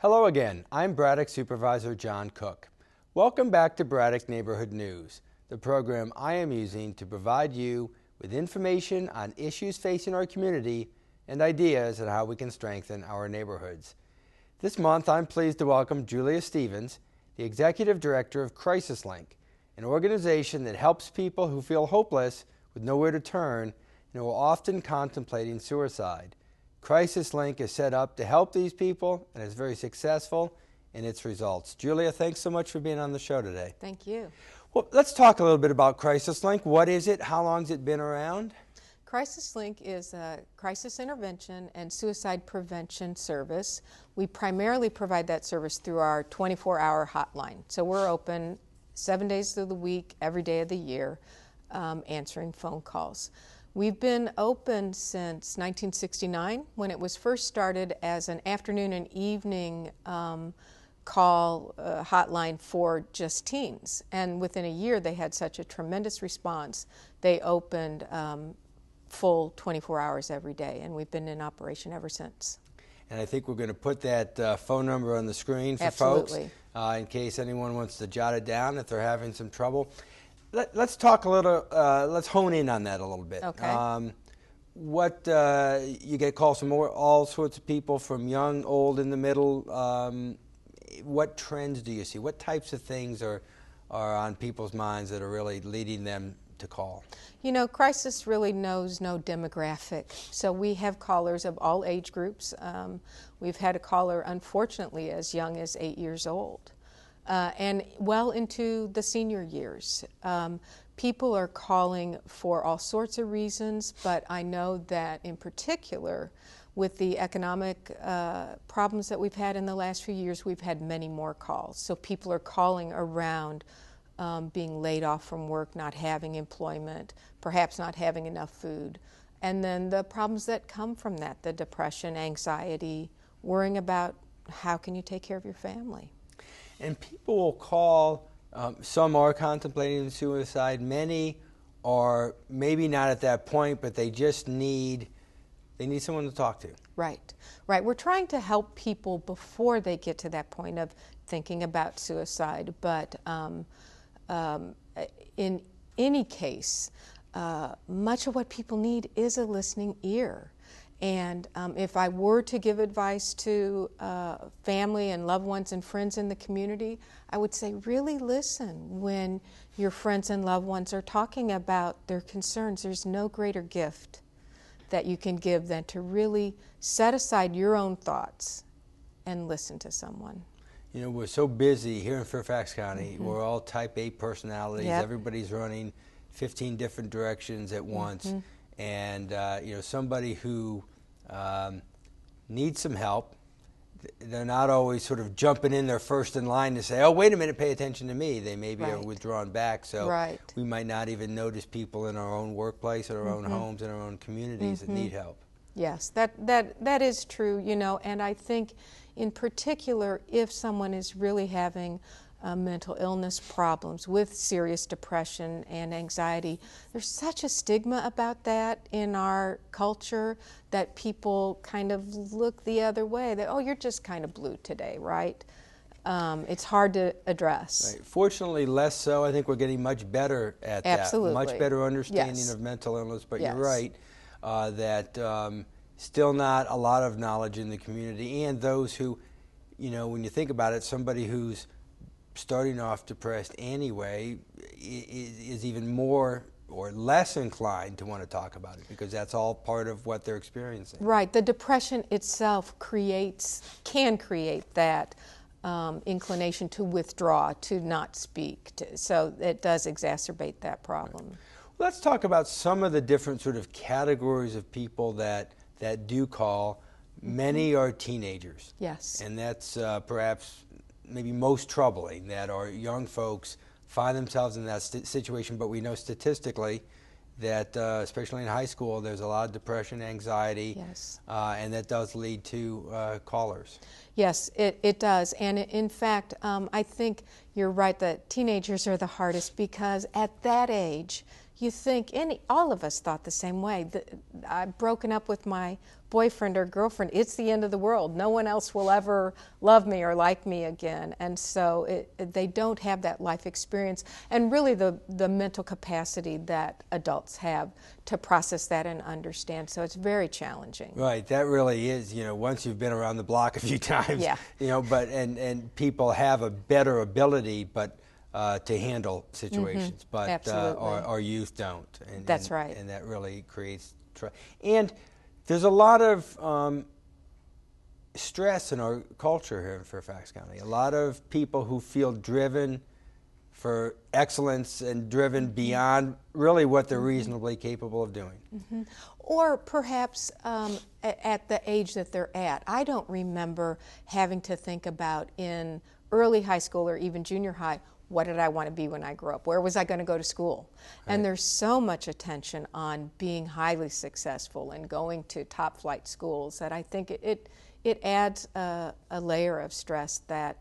Hello again, I'm Braddock Supervisor John Cook. Welcome back to Braddock Neighborhood News, the program I am using to provide you with information on issues facing our community and ideas on how we can strengthen our neighborhoods. This month I'm pleased to welcome Julia Stevens, the Executive Director of CrisisLink, an organization that helps people who feel hopeless with nowhere to turn and who are often contemplating suicide. CrisisLink is set up to help these people and is very successful in its results. Julia, thanks so much for being on the show today. Thank you. Well, let's talk a little bit about CrisisLink. What is it? How long has it been around? CrisisLink is a crisis intervention and suicide prevention service. We primarily provide that service through our 24-hour hotline. So we're open 7 days of the week, every day of the year, answering phone calls. We've been open since 1969, when it was first started as an afternoon and evening call hotline for just teens. And within a year, they had such a tremendous response, they opened full 24 hours every day, and we've been in operation ever since. And I think we're going to put that phone number on the screen for Absolutely. folks in case anyone wants to jot it down if they're having some trouble. Let's talk a little, let's hone in on that a little bit. Okay. You get calls from all sorts of people, from young, old, in the middle. What trends do you see? What types of things are on people's minds that are really leading them to call? You know, crisis really knows no demographic. So we have callers of all age groups. We've had a caller, unfortunately, as young as 8 years old. And well into the senior years. People are calling for all sorts of reasons, but I know that in particular, with the economic problems that we've had in the last few years, we've had many more calls. So people are calling around being laid off from work, not having employment, perhaps not having enough food, and then the problems that come from that, the depression, anxiety, worrying about how can you take care of your family. And people will call, some are contemplating suicide, many are maybe not at that point, but they just need someone to talk to. Right, right. We're trying to help people before they get to that point of thinking about suicide, but in any case, much of what people need is a listening ear. And if I were to give advice to family and loved ones and friends in the community, I would say really listen when your friends and loved ones are talking about their concerns. There's no greater gift that you can give than to really set aside your own thoughts and listen to someone. You know, we're so busy here in Fairfax County. We're all type A personalities. Yep. Everybody's running 15 different directions at once. And you know, somebody who needs some help, they're not always sort of jumping in there first in line to say, oh, wait a minute, pay attention to me. They maybe are withdrawn back. So we might not even notice people in our own workplace, in our own homes, in our own communities that need help. Yes, that is true, you know, and I think in particular if someone is really having mental illness problems with serious depression and anxiety, there's such a stigma about that in our culture that people kind of look the other way, that, oh, you're just kind of blue today, right? It's hard to address. Right. Fortunately, less so. I think we're getting much better at Absolutely. that. Much better understanding Yes. of mental illness, but Yes. you're right that still not a lot of knowledge in the community, and those who, you know, when you think about it, somebody who's starting off depressed anyway is even more or less inclined to want to talk about it because that's all part of what they're experiencing. Right. The depression itself can create that inclination to withdraw, to not speak. So it does exacerbate that problem. Right. Well, let's talk about some of the different sort of categories of people that do call. Many are teenagers. Yes. And that's perhaps maybe most troubling, that our young folks find themselves in that situation, but we know statistically that especially in high school there's a lot of depression, anxiety, yes. And that does lead to callers. Yes, it does, and in fact I think you're right that teenagers are the hardest because at that age you think, all of us thought the same way. I've broken up with my boyfriend or girlfriend, it's the end of the world. No one else will ever love me or like me again. And so they don't have that life experience and really the mental capacity that adults have to process that and understand. So it's very challenging. Right, that really is, once you've been around the block a few times, yeah. But and people have a better ability, but to handle situations, but our youth don't. And, That's right. And that really creates and there's a lot of stress in our culture here in Fairfax County. A lot of people who feel driven for excellence and driven beyond really what they're reasonably capable of doing. Or perhaps at the age that they're at. I don't remember having to think about in early high school or even junior high, what did I want to be when I grow up? Where was I going to go to school? Right. And there's so much attention on being highly successful and going to top flight schools that I think it adds a layer of stress that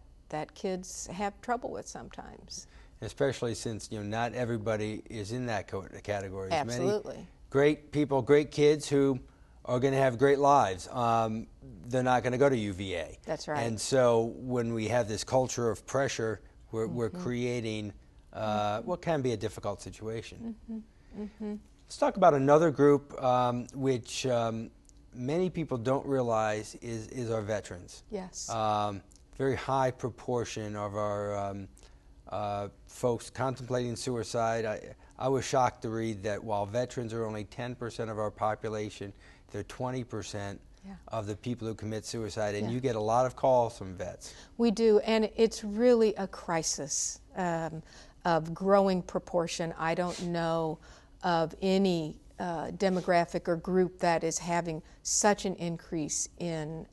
kids have trouble with sometimes. Especially since not everybody is in that category. There's Absolutely. Many great people, great kids who are going to have great lives. They're not going to go to UVA. That's right. And so when we have this culture of pressure, we're creating what can be a difficult situation. Let's talk about another group which many people don't realize is our veterans. Yes. Very high proportion of our folks contemplating suicide. I was shocked to read that while veterans are only 10% of our population, they're 20% of the people who commit suicide, and you get a lot of calls from vets. We do, and it's really a crisis of growing proportion. I don't know of any demographic or group that is having such an increase in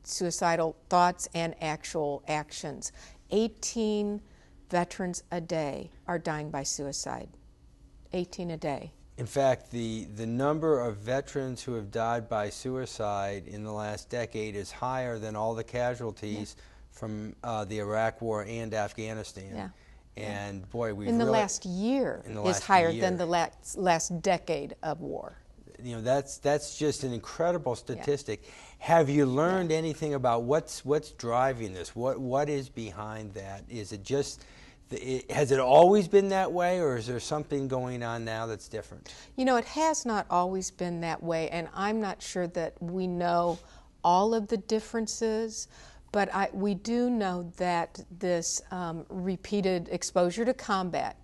suicidal thoughts and actual actions. 18 veterans a day are dying by suicide. 18 a day. In fact, the number of veterans who have died by suicide in the last decade is higher than all the casualties from the Iraq War and Afghanistan. And boy, we've in the really, last year is higher than the last decade of war. That's just an incredible statistic. Have you learned anything about what's driving this? What is behind that? Is it just has it always been that way, or is there something going on now that's different? It has not always been that way, and I'm not sure that we know all of the differences, but we do know that this repeated exposure to combat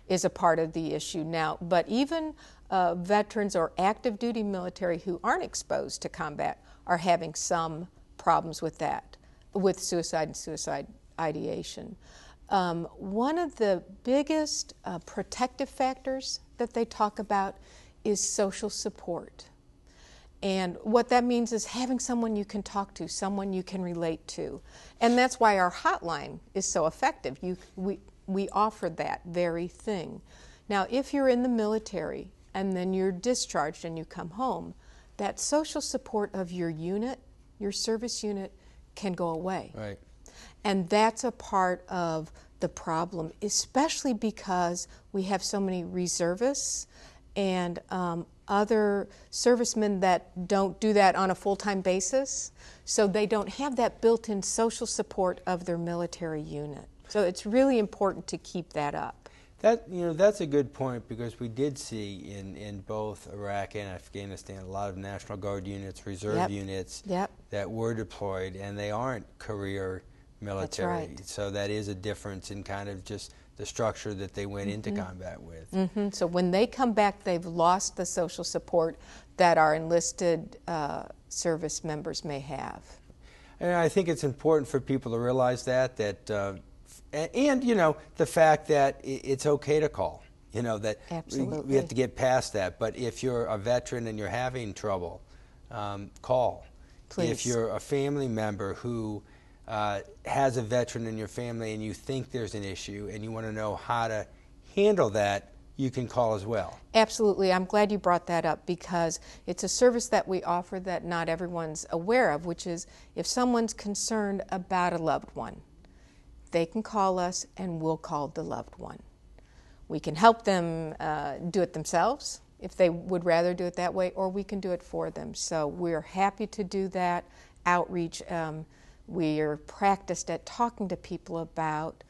is a part of the issue now. But even veterans or active duty military who aren't exposed to combat are having some problems with that, with suicide and suicide ideation. One of the biggest protective factors that they talk about is social support. And what that means is having someone you can talk to, someone you can relate to. And that's why our hotline is so effective. We offer that very thing. Now, if you're in the military and then you're discharged and you come home, that social support of your unit, your service unit, can go away. Right. And that's a part of the problem, especially because we have so many reservists and other servicemen that don't do that on a full-time basis, so they don't have that built-in social support of their military unit. So it's really important to keep that up. That's a good point, because we did see in both Iraq and Afghanistan a lot of National Guard units, reserve units that were deployed, and they aren't career military. That's right. So that is a difference in kind of just the structure that they went into combat with. So when they come back, they've lost the social support that our enlisted service members may have. And I think it's important for people to realize that and the fact that it's okay to call. That we have to get past that. But if you're a veteran and you're having trouble, call. Please. If you're a family member who has a veteran in your family and you think there's an issue and you want to know how to handle that, you can call as well. Absolutely. I'm glad you brought that up, because it's a service that we offer that not everyone's aware of, which is if someone's concerned about a loved one, they can call us and we'll call the loved one. We can help them do it themselves if they would rather do it that way, or we can do it for them. So we're happy to do that outreach. We are practiced at talking to people about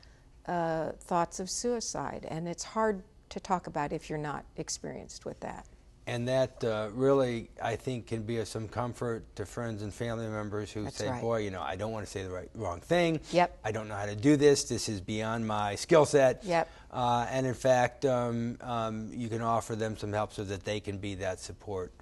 thoughts of suicide, and it's hard to talk about if you're not experienced with that. And that really, I think, can be of some comfort to friends and family members who say, boy, you know, I don't want to say the wrong thing. Yep. I don't know how to do this. This is beyond my skill set. Yep. And in fact, you can offer them some help so that they can be that support.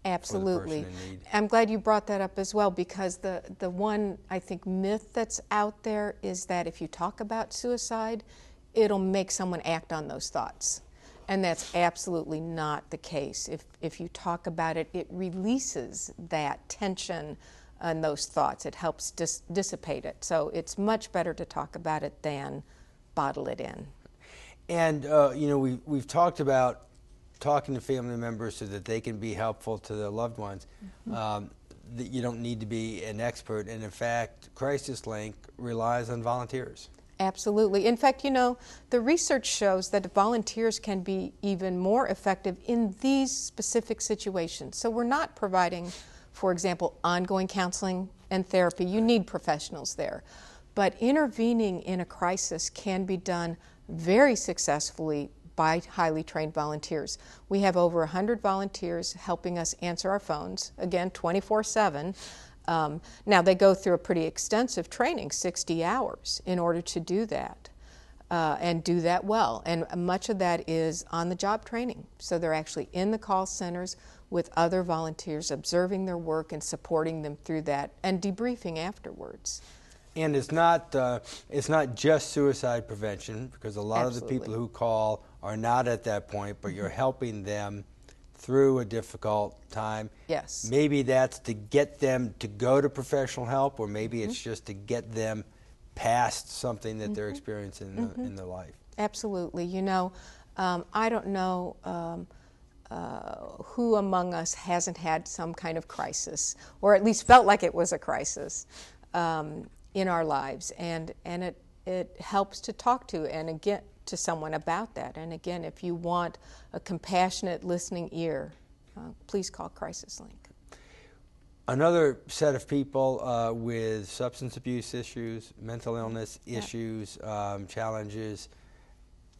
Absolutely. For the person in need. I'm glad you brought that up as well, because the one, I think, myth that's out there is that if you talk about suicide, it'll make someone act on those thoughts. And that's absolutely not the case. If you talk about it, it releases that tension and those thoughts. It helps dissipate it. So it's much better to talk about it than bottle it in. And you know, we've talked about talking to family members so that they can be helpful to their loved ones. That you don't need to be an expert, and in fact, CrisisLink relies on volunteers. Absolutely. In fact, you know, the research shows that volunteers can be even more effective in these specific situations. So we're not providing, for example, ongoing counseling and therapy. You need professionals there. But intervening in a crisis can be done very successfully by highly trained volunteers. We have over 100 volunteers helping us answer our phones, again, 24/7. Now, they go through a pretty extensive training, 60 hours, in order to do that, and do that well. And much of that is on-the-job training. So they're actually in the call centers with other volunteers, observing their work and supporting them through that, and debriefing afterwards. And it's not just suicide prevention, because a lot Absolutely. of the people who call are not at that point, but you're helping them through a difficult time. Yes. Maybe that's to get them to go to professional help, or maybe it's just to get them past something that they're experiencing in their life. Absolutely. You know, I don't know who among us hasn't had some kind of crisis, or at least felt like it was a crisis in our lives, and it helps to talk to someone about that. And again, if you want a compassionate listening ear, please call CrisisLink. Another set of people with substance abuse issues, mental illness issues, challenges,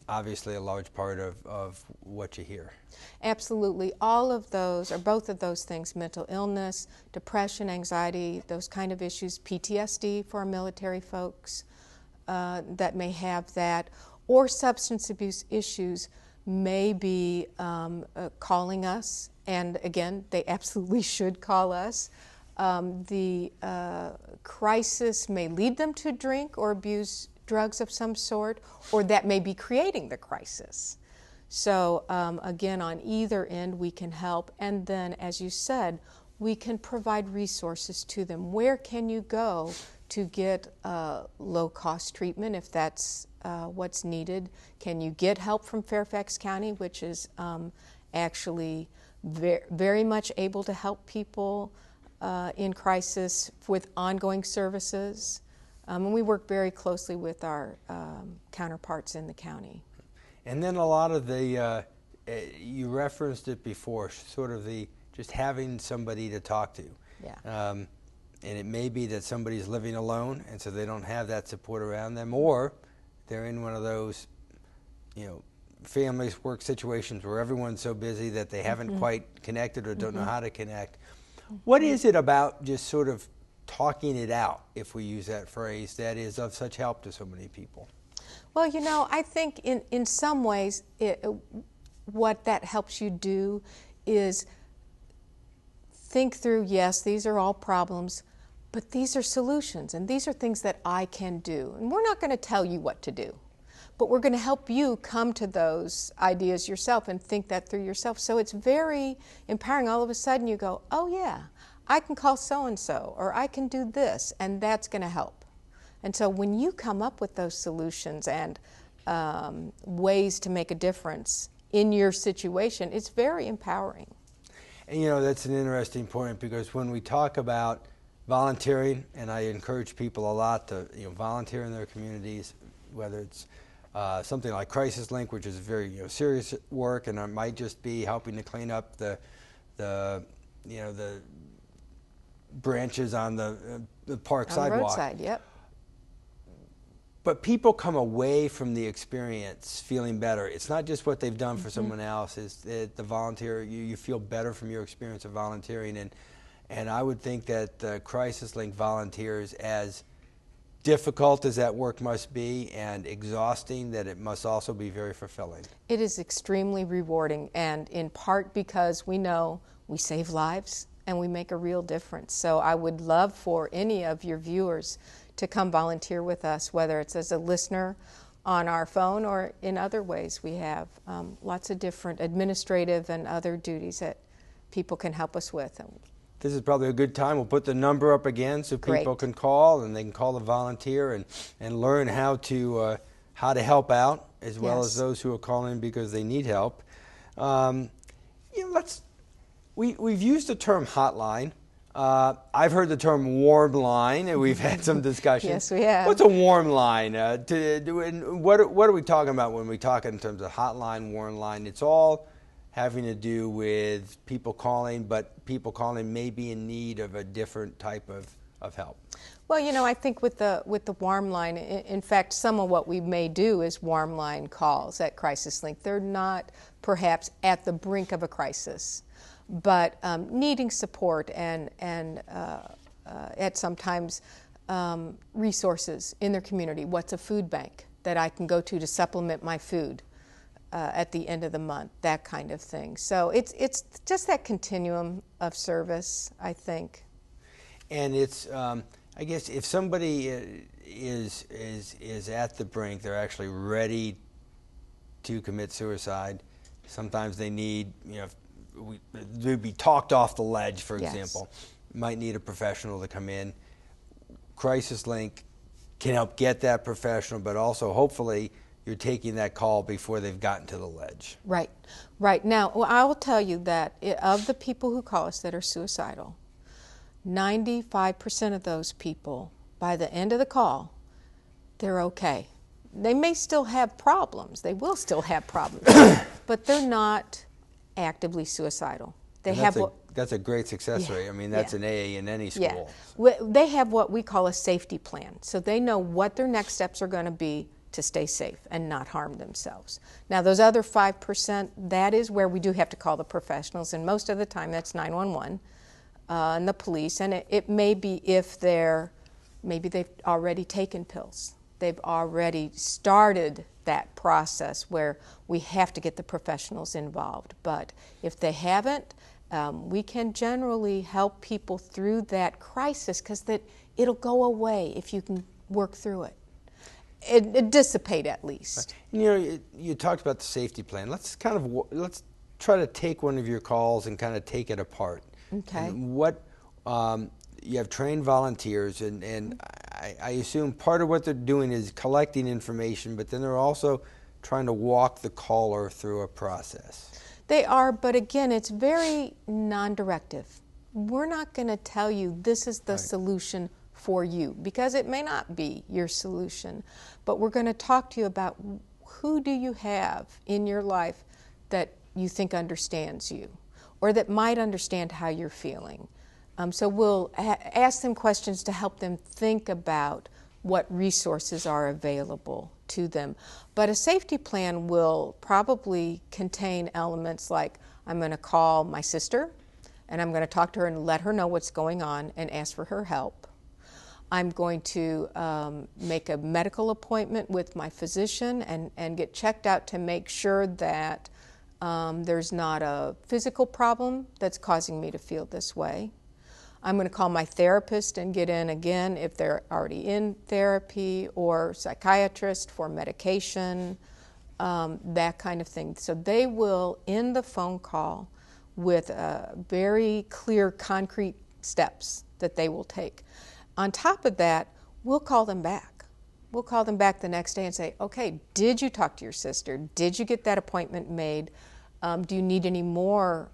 obviously a large part of what you hear. Absolutely. All of those, or both of those things, mental illness, depression, anxiety, those kind of issues, PTSD for our military folks that may have that, or substance abuse issues, may be calling us, and again, they absolutely should call us. The crisis may lead them to drink or abuse drugs of some sort, or that may be creating the crisis. So again, on either end, we can help, and then, as you said, we can provide resources to them. Where can you go to get low-cost treatment if that's what's needed? Can you get help from Fairfax County, which is actually very much able to help people in crisis with ongoing services? And we work very closely with our counterparts in the county. And then a lot of the, you referenced it before, sort of the just having somebody to talk to. Yeah. And it may be that somebody's living alone, and so they don't have that support around them, or they're in one of those, you know, families, work situations where everyone's so busy that they haven't quite connected or don't know how to connect. What is it about just sort of talking it out, if we use that phrase, that is of such help to so many people? Well, you know, I think in some ways what that helps you do is think through, yes, these are all problems, but these are solutions, and these are things that I can do. And we're not going to tell you what to do, but we're going to help you come to those ideas yourself and think that through yourself. So it's very empowering. All of a sudden you go, oh yeah, I can call so-and-so, or I can do this, and that's going to help. And so when you come up with those solutions and ways to make a difference in your situation, it's very empowering. And you know, that's an interesting point, because when we talk about volunteering, and I encourage people a lot to volunteer in their communities, whether it's something like CrisisLink, which is very serious work, and it might just be helping to clean up the branches on the park sidewalk. Roadside, yep. But people come away from the experience feeling better. It's not just what they've done for someone else. It's the volunteer. You feel better from your experience of volunteering, and I would think that CrisisLink volunteers, as difficult as that work must be and exhausting, that it must also be very fulfilling. It is extremely rewarding, and in part because we know we save lives and we make a real difference. So I would love for any of your viewers to come volunteer with us, whether it's as a listener on our phone or in other ways. We have lots of different administrative and other duties that people can help us with. This is probably a good time. We'll put the number up again so people can call, and they can call the volunteer and learn how to help out, as well as those who are calling because they need help. We've used the term hotline. I've heard the term warm line, and we've had some discussion. Yes, we have. What's a warm line? What are we talking about when we talk in terms of hotline, warm line? It's all having to do with people calling, but people calling may be in need of a different type of help. Well, I think with the warm line, in fact, some of what we may do is warm line calls at CrisisLink. They're not perhaps at the brink of a crisis, but needing support and at sometimes resources in their community. What's a food bank that I can go to supplement my food at the end of the month, that kind of thing. So it's just that continuum of service, I think. And it's I guess if somebody is at the brink, they're actually ready to commit suicide. Sometimes they need, they'd be talked off the ledge, for example. Might need a professional to come in. CrisisLink can help get that professional, but also hopefully you're taking that call before they've gotten to the ledge. Right. Now, I will tell you that of the people who call us that are suicidal, 95% of those people, by the end of the call, they're okay. They may still have problems. They will still have problems, but they're not actively suicidal. That's a great success rate. I mean, that's an AA in any school. They have what we call a safety plan, so they know what their next steps are going to be to stay safe and not harm themselves. Now, those other 5%, that is where we do have to call the professionals, and most of the time that's 911 and the police, and it may be if maybe they've already taken pills. They've already started that process where we have to get the professionals involved. But if they haven't, we can generally help people through that crisis because it'll go away if you can work through it. It dissipate at least. You talked about the safety plan. Let's try to take one of your calls and kind of take it apart. Okay. And you have trained volunteers, and I assume part of what they're doing is collecting information, but then they're also trying to walk the caller through a process. They are, but again, it's very non-directive. We're not going to tell you this is the solution for you, because it may not be your solution, but we're going to talk to you about who do you have in your life that you think understands you, or that might understand how you're feeling. So we'll ask them questions to help them think about what resources are available to them. But a safety plan will probably contain elements like, I'm going to call my sister, and I'm going to talk to her and let her know what's going on and ask for her help. I'm going to make a medical appointment with my physician and get checked out to make sure that there's not a physical problem that's causing me to feel this way. I'm going to call my therapist and get in again if they're already in therapy, or psychiatrist for medication, that kind of thing. So they will end the phone call with very clear, concrete steps that they will take. On top of that, we'll call them back. We'll call them back the next day and say, okay, did you talk to your sister? Did you get that appointment made? Do you need any more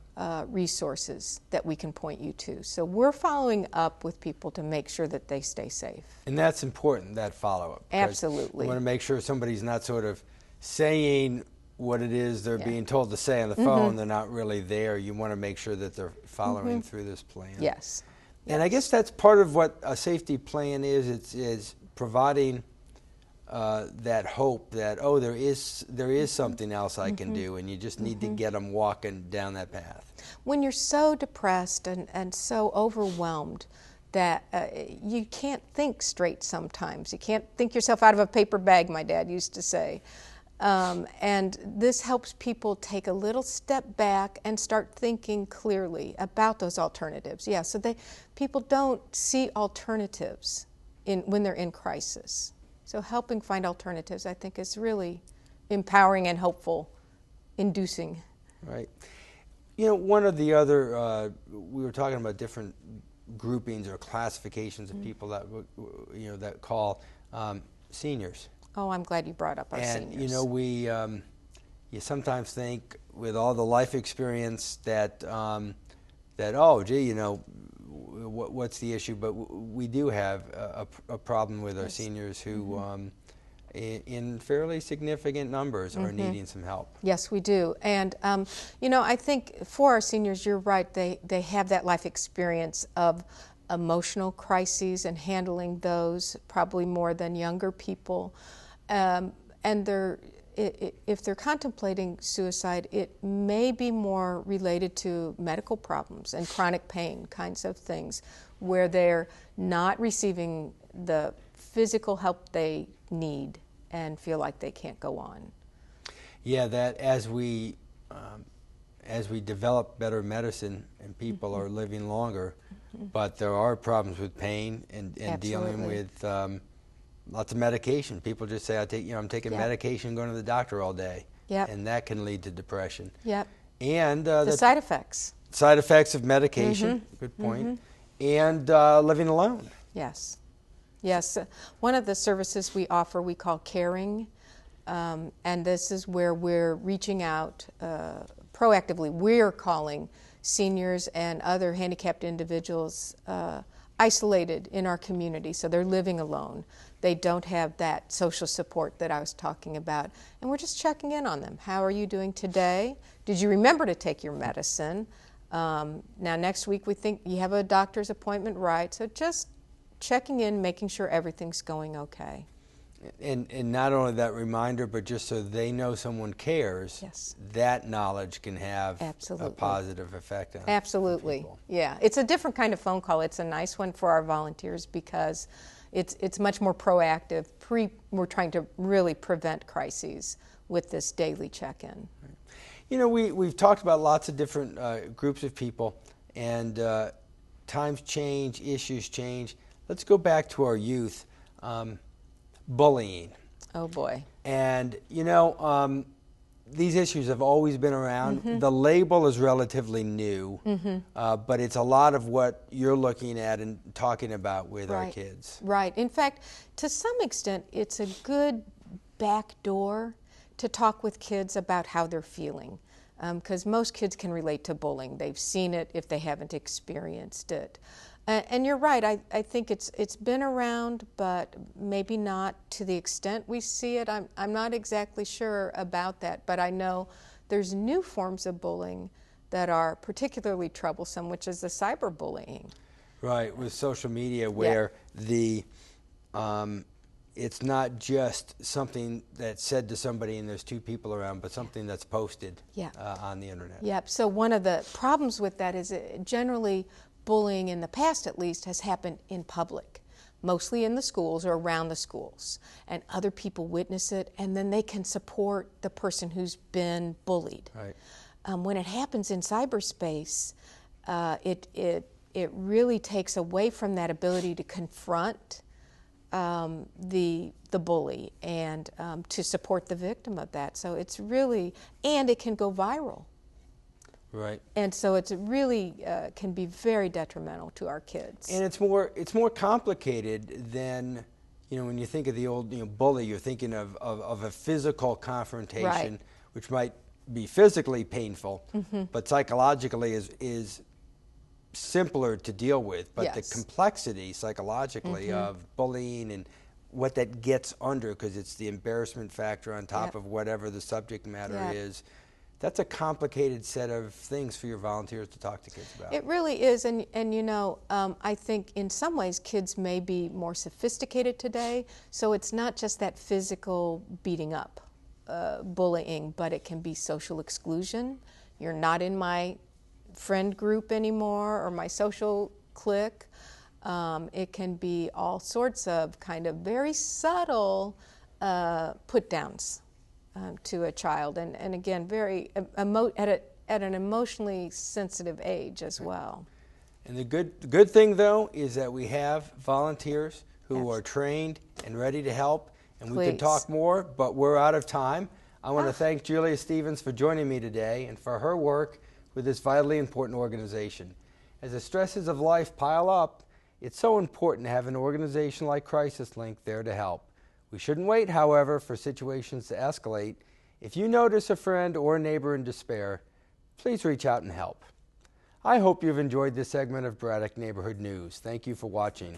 resources that we can point you to? So we're following up with people to make sure that they stay safe. And that's important, that follow-up. Absolutely. We want to make sure somebody's not sort of saying what it is they're being told to say on the phone. They're not really there. You want to make sure that they're following through this plan. Yes. And I guess that's part of what a safety plan is. It's providing that hope that, oh, there is something else I can do, and you just need to get them walking down that path. When you're so depressed and so overwhelmed that you can't think straight sometimes. You can't think yourself out of a paper bag, my dad used to say. And this helps people take a little step back and start thinking clearly about those alternatives. Yeah, so people don't see alternatives when they're in crisis. So helping find alternatives, I think, is really empowering and hopeful, inducing. Right. You know, one of the other, we were talking about different groupings or classifications of people that, that call seniors. Oh, I'm glad you brought up our seniors. And, you know, you sometimes think with all the life experience that, oh, gee, you know, what's the issue? But we do have a problem with our seniors who, in fairly significant numbers, are needing some help. Yes, we do. And, you know, I think for our seniors, you're right, they have that life experience of emotional crises and handling those probably more than younger people. And if they're contemplating suicide, it may be more related to medical problems and chronic pain kinds of things, where they're not receiving the physical help they need and feel like they can't go on. Yeah, that as we develop better medicine and people are living longer, but there are problems with pain and dealing with lots of medication. People just say, I'm taking medication, going to the doctor all day. Yep. And that can lead to depression. Yep. And the side effects. Side effects of medication, good point. And living alone. Yes. Yes. One of the services we offer we call caring. And this is where we're reaching out proactively. We're calling seniors and other handicapped individuals isolated in our community, so they're living alone. They don't have that social support that I was talking about. And we're just checking in on them. How are you doing today? Did you remember to take your medicine? Now next week we think you have a doctor's appointment, right? So just checking in, making sure everything's going okay. And not only that reminder, but just so they know someone cares, that knowledge can have a positive effect on people. Yeah. It's a different kind of phone call. It's a nice one for our volunteers because it's much more proactive. We're trying to really prevent crises with this daily check-in. You know, we've talked about lots of different groups of people, and times change, issues change. Let's go back to our youth. Bullying. Oh boy. And you know, these issues have always been around. The label is relatively new, but it's a lot of what you're looking at and talking about with our kids. Right. In fact, to some extent, it's a good back door to talk with kids about how they're feeling, because most kids can relate to bullying. They've seen it if they haven't experienced it. And you're right, I think it's been around, but maybe not to the extent we see it. I'm not exactly sure about that, but I know there's new forms of bullying that are particularly troublesome, which is the cyberbullying. Right, with social media where it's not just something that's said to somebody and there's two people around, but something that's posted on the internet. Yep, so one of the problems with that is generally bullying, in the past at least, has happened in public, mostly in the schools or around the schools, and other people witness it, and then they can support the person who's been bullied. Right. When it happens in cyberspace, it really takes away from that ability to confront the bully and to support the victim of that. So it's really, and it can go viral. Right. And so it's really can be very detrimental to our kids. And it's more complicated than, you know, when you think of the old bully, you're thinking of a physical confrontation, which might be physically painful, but psychologically is simpler to deal with. But the complexity psychologically of bullying and what that gets under, because it's the embarrassment factor on top Yep. of whatever the subject matter Yep. is. That's a complicated set of things for your volunteers to talk to kids about. It really is, and you know, I think in some ways kids may be more sophisticated today, so it's not just that physical beating up, bullying, but it can be social exclusion. You're not in my friend group anymore or my social clique. It can be all sorts of kind of very subtle put downs to a child, and again, very at an emotionally sensitive age as well. And the good thing, though, is that we have volunteers who Yes. are trained and ready to help, and we could Please. talk more, but we're out of time. I want to thank Julia Stevens for joining me today and for her work with this vitally important organization. As the stresses of life pile up, it's so important to have an organization like CrisisLink there to help. We shouldn't wait, however, for situations to escalate. If you notice a friend or a neighbor in despair, please reach out and help. I hope you've enjoyed this segment of Braddock Neighborhood News. Thank you for watching.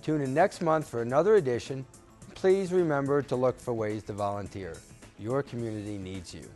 Tune in next month for another edition. Please remember to look for ways to volunteer. Your community needs you.